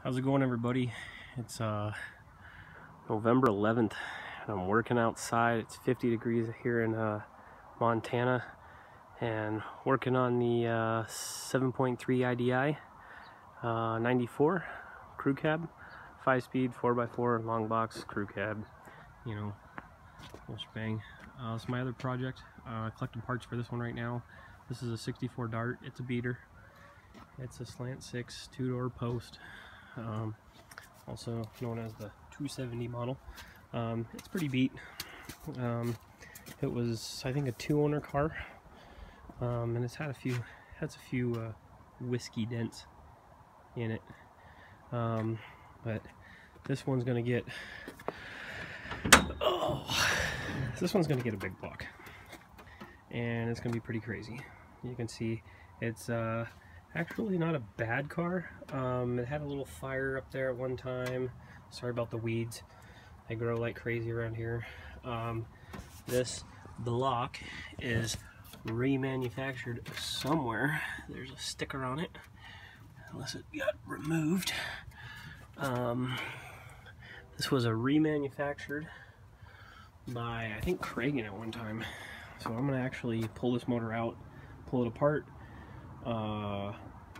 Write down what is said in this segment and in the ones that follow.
How's it going, everybody? It's November 11th and I'm working outside. It's 50 degrees here in Montana, and working on the 7.3 IDI 94 crew cab, 5-speed 4x4 long box crew cab, you know, full shebang. It's my other project, collecting parts for this one right now. This is a 64 Dart. It's a beater. It's a slant 6 2-door post, also known as the 270 model. It's pretty beat. It was, I think, a 2-owner car, and it's had a few whiskey dents in it, but this one's gonna get this one's gonna get a big buck, and it's gonna be pretty crazy. You can see it's actually not a bad car. It had a little fire up there at one time. Sorry about the weeds, they grow like crazy around here. This block is remanufactured somewhere. There's a sticker on it, unless it got removed. This was a remanufactured by, I think, Kragen at one time. So I'm gonna actually pull this motor out, pull it apart,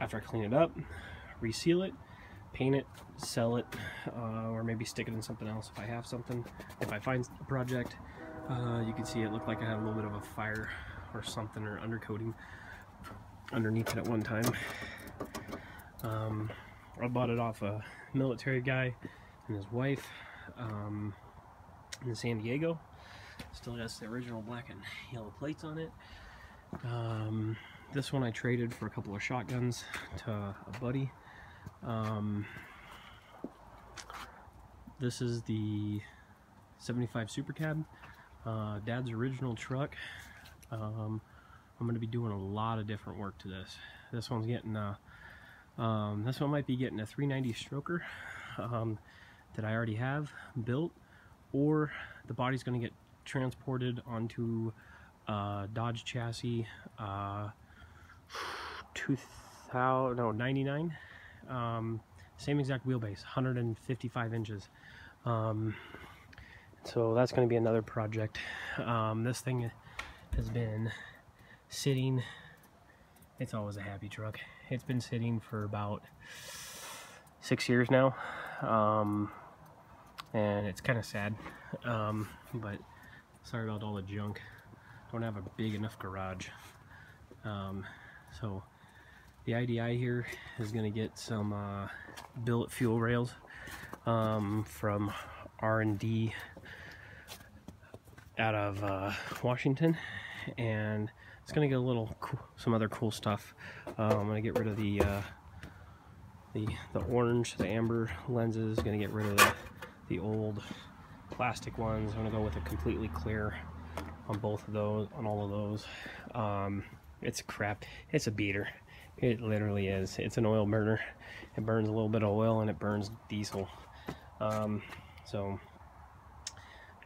after I clean it up, reseal it, paint it, sell it, or maybe stick it in something else if I have something. If I find a project, you can see it looked like it had a little bit of a fire or something, or undercoating underneath it at one time. I bought it off a military guy and his wife in San Diego. Still has the original black and yellow plates on it. This one I traded for a couple of shotguns to a buddy. This is the 75 Supercab, Dad's original truck. I'm going to be doing a lot of different work to this. This one's getting this one might be getting a 390 stroker that I already have built, or the body's going to get transported onto Dodge chassis, 99, same exact wheelbase, 155 inches. So that's going to be another project. This thing has been sitting. It's always a happy truck. It's been sitting for about 6 years now, and it's kind of sad, but sorry about all the junk. Don't have a big enough garage. So the IDI here is going to get some billet fuel rails from R&D out of Washington, and it's going to get a little some other cool stuff. I'm going to get rid of the orange, the amber lenses. Going to get rid of the old plastic ones. I'm going to go with a completely clear on both of those, on all of those. It's crap. It's a beater. It literally is. It's an oil burner. It burns a little bit of oil and it burns diesel. So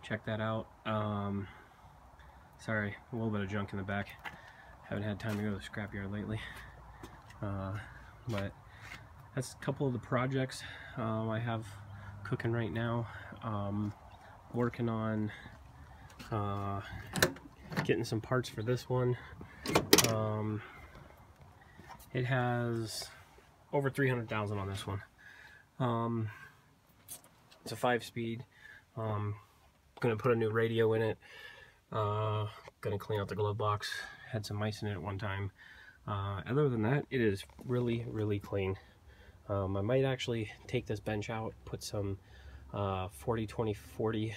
check that out. Sorry, a little bit of junk in the back. Haven't had time to go to the scrapyard lately. But that's a couple of the projects I have cooking right now. Working on getting some parts for this one. It has over 300,000 on this one. It's a 5-speed. Gonna put a new radio in it. Gonna clean out the glove box. Had some mice in it at one time. Other than that, it is really, really clean. I might actually take this bench out, put some 40-20-40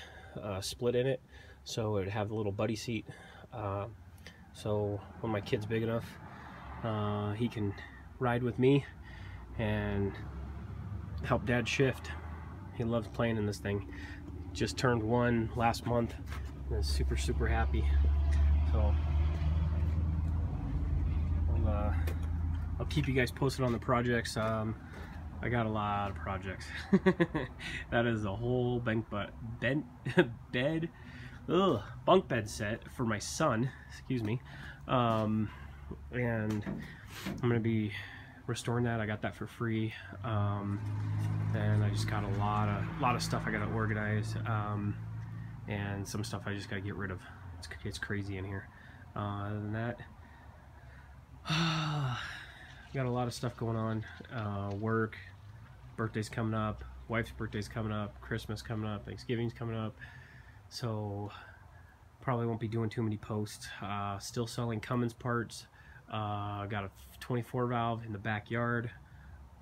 split in it, so it would have a little buddy seat. So when my kid's big enough, he can ride with me and help Dad shift. He loves playing in this thing. Just turned 1 last month and is super, super happy. So I'll keep you guys posted on the projects. I got a lot of projects. That is a whole bunk bed set for my son, excuse me. And I'm gonna be restoring that. I got that for free, and I just got a lot of stuff I got to organize, and some stuff I just got to get rid of. It's crazy in here. Other than that, got a lot of stuff going on. Work, birthday's coming up, wife's birthday's coming up, Christmas coming up, Thanksgiving's coming up, so probably won't be doing too many posts. Still selling Cummins parts. Got a 24 valve in the backyard.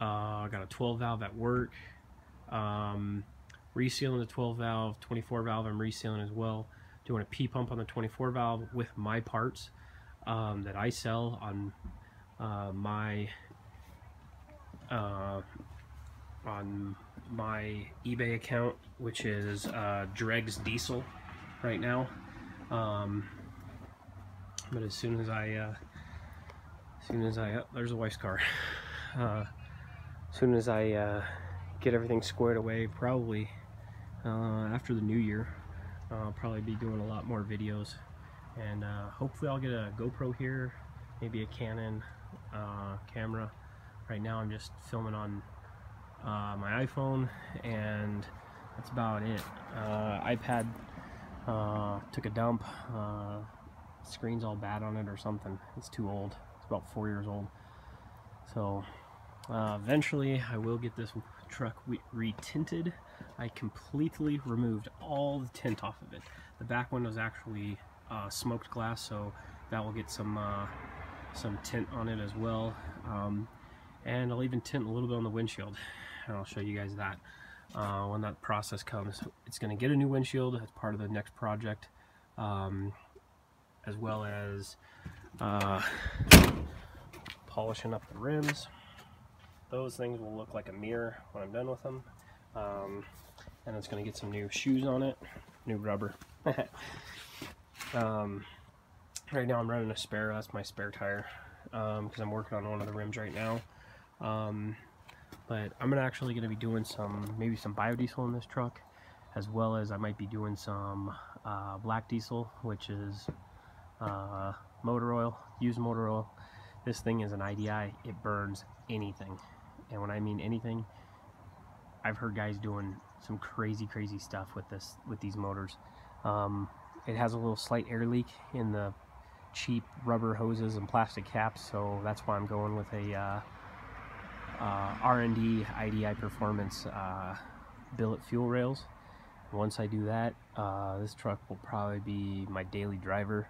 Got a 12 valve at work. Resealing the 12 valve, 24 valve I'm resealing as well. Doing a P pump on the 24 valve with my parts that I sell on my eBay account, which is Dregs Diesel right now. But as soon as I oh, there's a wife's car. As soon as I get everything squared away, probably after the new year, I'll probably be doing a lot more videos, and hopefully I'll get a GoPro here, maybe a Canon camera. Right now I'm just filming on my iPhone, and that's about it. iPad took a dump. Screen's all bad on it or something. It's too old. It's about 4 years old. So eventually I will get this truck re-tinted. I completely removed all the tint off of it. The back window's actually smoked glass, so that will get some tint on it as well. And I'll even tint a little bit on the windshield, and I'll show you guys that when that process comes. It's going to get a new windshield as part of the next project, as well as polishing up the rims. Those things will look like a mirror when I'm done with them. And it's going to get some new shoes on it, new rubber. Right now I'm running a spare. That's my spare tire, because I'm working on one of the rims right now. But I'm actually going to be doing maybe some biodiesel in this truck, as well as I might be doing some black diesel, which is motor oil, used motor oil. This thing is an IDI. It burns anything, and when I mean anything, I've heard guys doing some crazy stuff with these motors. It has a little slight air leak in the cheap rubber hoses and plastic caps, so that's why I'm going with a R&D IDI Performance billet fuel rails. Once I do that, this truck will probably be my daily driver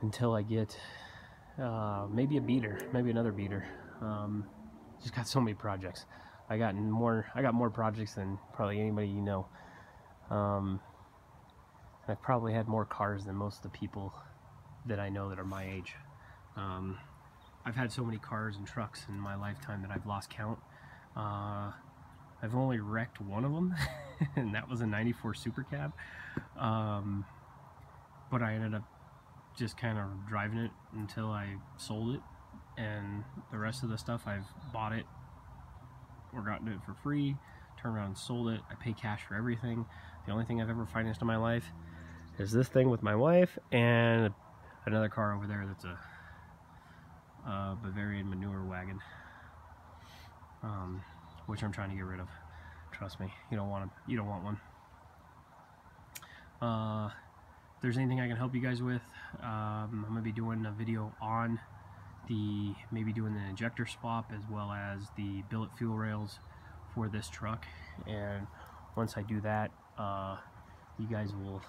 until I get maybe a beater, maybe another beater. Just got so many projects. I got more projects than probably anybody you know. I've probably had more cars than most of the people that I know that are my age. I've had so many cars and trucks in my lifetime that I've lost count. I've only wrecked one of them, and that was a '94 Supercab. But I ended up just kind of driving it until I sold it, and the rest of the stuff I've bought it or gotten it for free, turned around and sold it. I pay cash for everything. The only thing I've ever financed in my life is this thing with my wife and another car over there that's a Bavarian manure wagon, which I'm trying to get rid of. Trust me, you don't want one. If there's anything I can help you guys with, I'm gonna be doing a video on maybe doing the injector swap, as well as the billet fuel rails for this truck. And once I do that, you guys will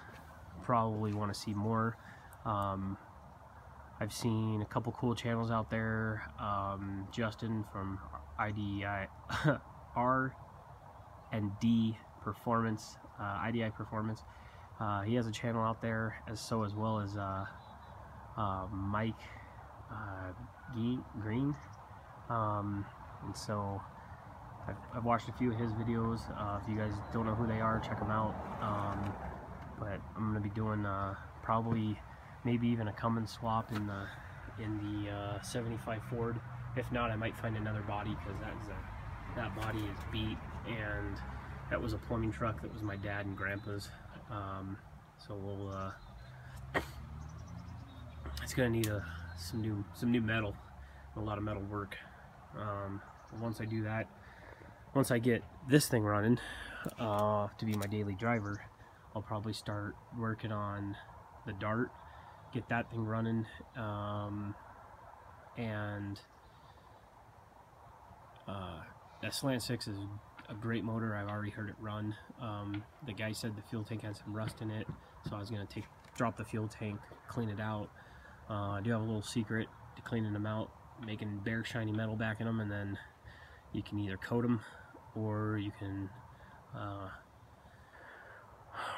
probably want to see more. I've seen a couple cool channels out there. Justin from IDI R&D Performance, IDI Performance. He has a channel out there, as well as Mike Green. And so I've watched a few of his videos. If you guys don't know who they are, check them out. But I'm going to be doing probably maybe even a Cummins swap in the 75 Ford. If not, I might find another body, because that body is beat, and that was a plumbing truck that was my dad and grandpa's. So it's gonna need some new metal. a lot of metal work. Once I do that, once I get this thing running to be my daily driver, I'll probably start working on the Dart, get that thing running, and that Slant 6 is a great motor. I've already heard it run. The guy said the fuel tank had some rust in it, so I was going to drop the fuel tank, clean it out. I do have a little secret to cleaning them out, making bare shiny metal back in them, and then you can either coat them or you can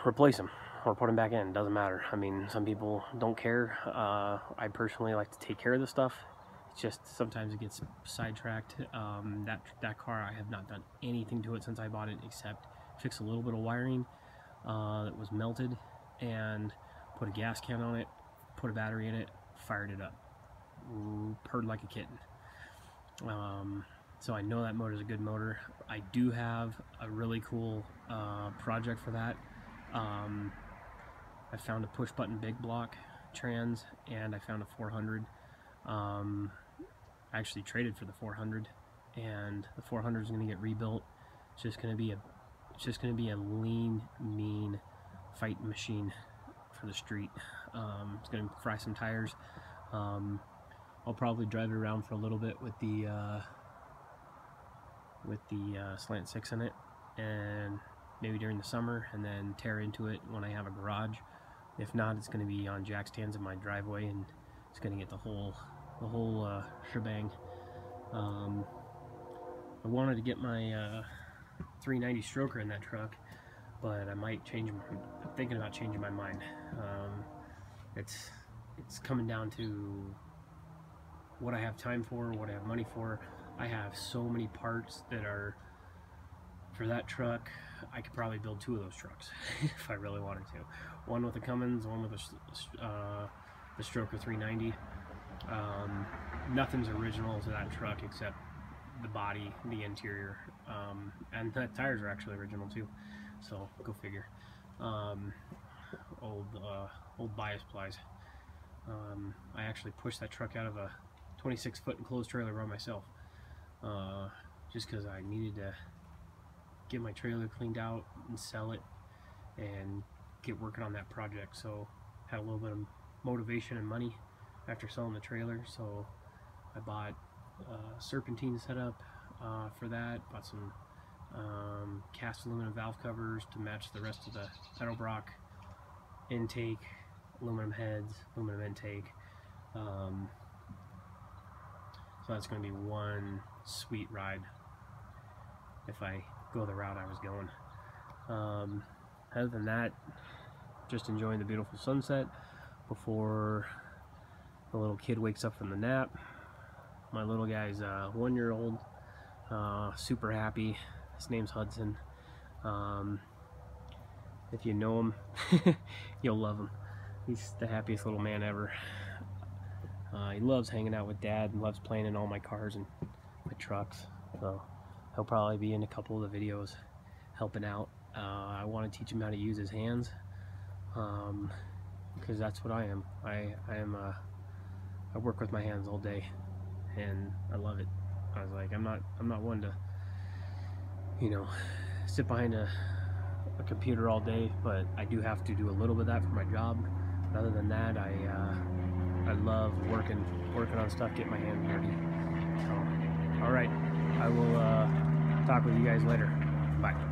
replace them or put them back in. Doesn't matter. I mean, some people don't care. I personally like to take care of the stuff. It's just sometimes it gets sidetracked. That car, I have not done anything to it since I bought it except fix a little bit of wiring that was melted, and put a gas can on it, put a battery in it, fired it up. Purred like a kitten. So I know that motor is a good motor. I do have a really cool project for that. I found a push button big block trans, and I found a 400. I actually traded for the 400, and the 400 is going to get rebuilt. It's just going to be a lean, mean fight machine for the street. It's going to fry some tires. I'll probably drive it around for a little bit with the Slant 6 in it, and maybe during the summer, and then tear into it when I have a garage. If not, it's going to be on jack stands in my driveway, and it's going to get the whole shebang. I wanted to get my 390 stroker in that truck, but I might change. I'm thinking about changing my mind. It's coming down to what I have time for, what I have money for. I have so many parts that are for that truck. I could probably build 2 of those trucks if I really wanted to. One with a Cummins, one with the Stroker 390. Nothing's original to that truck except the body, the interior, and the tires are actually original too. So go figure. Old bias plies. I actually pushed that truck out of a 26-foot enclosed trailer by myself, just because I needed to get my trailer cleaned out and sell it and get working on that project. So had a little bit of motivation and money after selling the trailer, so I bought serpentine setup for that, bought some cast aluminum valve covers to match the rest of the Edelbrock intake, aluminum heads, aluminum intake. So that's going to be one sweet ride if I go the route I was going. Other than that, just enjoying the beautiful sunset before the little kid wakes up from the nap. My little guy's 1-year-old, super happy. His name's Hudson. If you know him, you'll love him. He's the happiest little man ever. He loves hanging out with Dad and loves playing in all my cars and my trucks. So he'll probably be in a couple of the videos helping out. I want to teach him how to use his hands, because that's what I am. I work with my hands all day, and I love it. I was like, I'm not one to, sit behind a computer all day, but I do have to do a little bit of that for my job. But other than that, I love working on stuff, getting my hands dirty. So, all right, I will talk with you guys later. Bye.